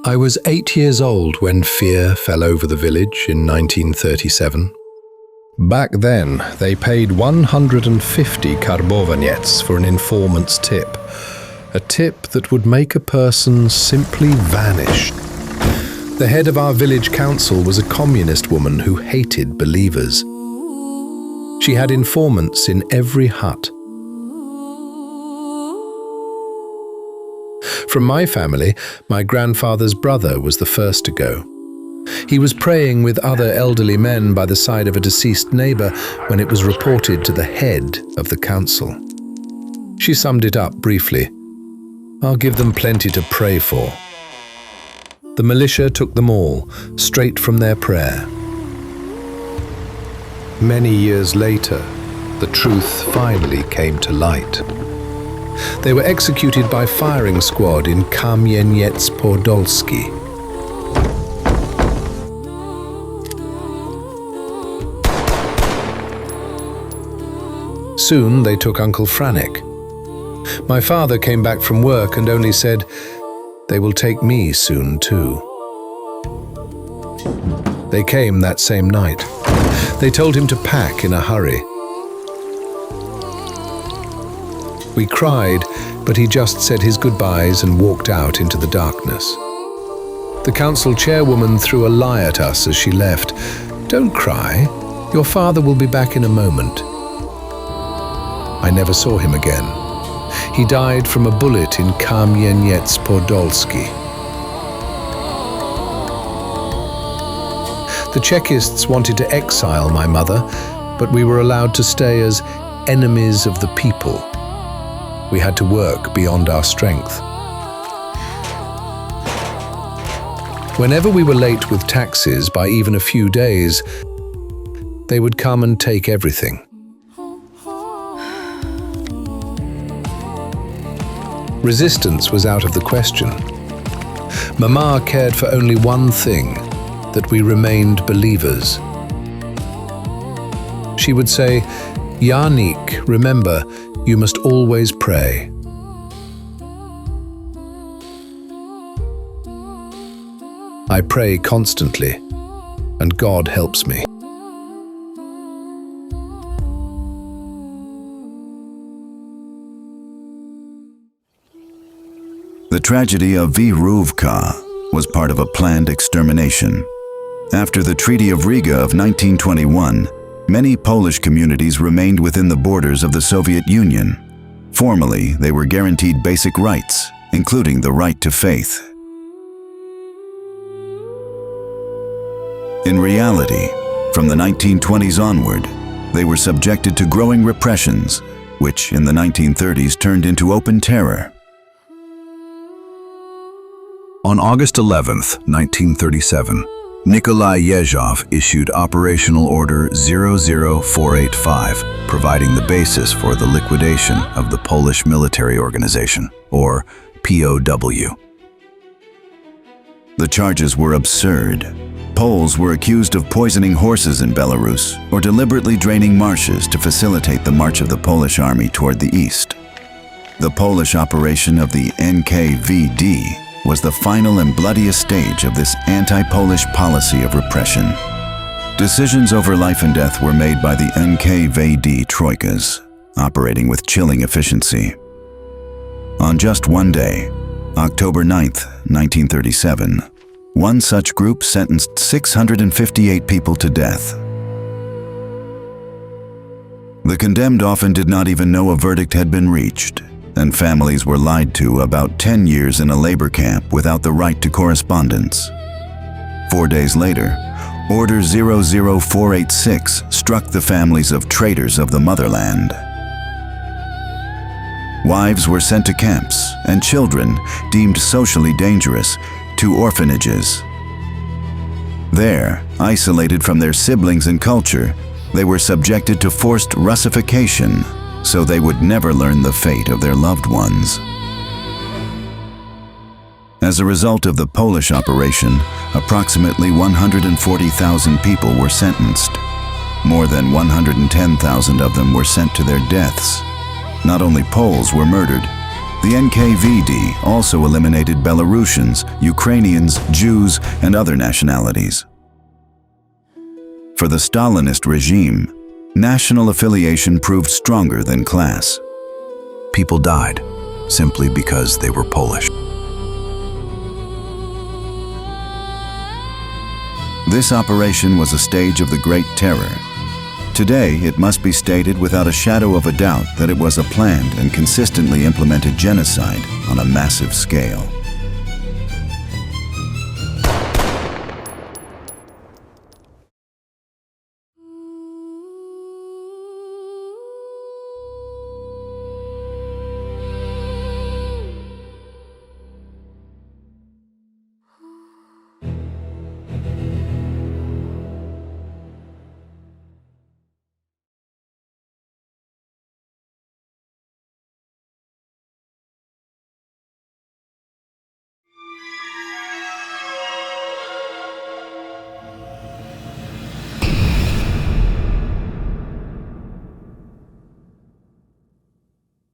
I was 8 years old when fear fell over the village in 1937. Back then, they paid 150 karbovanets for an informant's tip. A tip that would make a person simply vanish. The head of our village council was a communist woman who hated believers. She had informants in every hut. From my family, my grandfather's brother was the first to go. He was praying with other elderly men by the side of a deceased neighbor when it was reported to the head of the council. She summed it up briefly. "I'll give them plenty to pray for." The militia took them all, straight from their prayer. Many years later, the truth finally came to light. They were executed by firing squad in Kamieniec-Podolski. Soon they took Uncle Franek. My father came back from work and only said, "They will take me soon too." They came that same night. They told him to pack in a hurry. We cried, but he just said his goodbyes and walked out into the darkness. The council chairwoman threw a lie at us as she left. "Don't cry. Your father will be back in a moment." I never saw him again. He died from a bullet in Kamieniec-Podolski. The Chekists wanted to exile my mother, but we were allowed to stay as enemies of the people. We had to work beyond our strength. Whenever we were late with taxes by even a few days, they would come and take everything. Resistance was out of the question. Mama cared for only one thing, that we remained believers. She would say, "Yanik, remember, you must always pray." I pray constantly, and God helps me. The tragedy of Viruvka was part of a planned extermination. After the Treaty of Riga of 1921, many Polish communities remained within the borders of the Soviet Union. Formally, they were guaranteed basic rights, including the right to faith. In reality, from the 1920s onward, they were subjected to growing repressions, which in the 1930s turned into open terror. On August 11, 1937, Nikolai Yezhov issued Operational Order 00485, providing the basis for the liquidation of the Polish Military Organization, or POW. The charges were absurd. Poles were accused of poisoning horses in Belarus or deliberately draining marshes to facilitate the march of the Polish army toward the east. The Polish operation of the NKVD was the final and bloodiest stage of this anti-Polish policy of repression. Decisions over life and death were made by the NKVD troikas, operating with chilling efficiency. On just one day, October 9, 1937, one such group sentenced 658 people to death. The condemned often did not even know a verdict had been reached, and families were lied to about 10 years in a labor camp without the right to correspondence. 4 days later, Order 00486 struck the families of traitors of the motherland. Wives were sent to camps, and children, deemed socially dangerous, to orphanages. There, isolated from their siblings and culture, they were subjected to forced Russification, so they would never learn the fate of their loved ones. As a result of the Polish operation, approximately 140,000 people were sentenced. More than 110,000 of them were sent to their deaths. Not only Poles were murdered, The NKVD also eliminated Belarusians, Ukrainians, Jews, and other nationalities. For the Stalinist regime, national affiliation proved stronger than class. People died simply because they were Polish. This operation was a stage of the Great Terror. Today, it must be stated without a shadow of a doubt that it was a planned and consistently implemented genocide on a massive scale.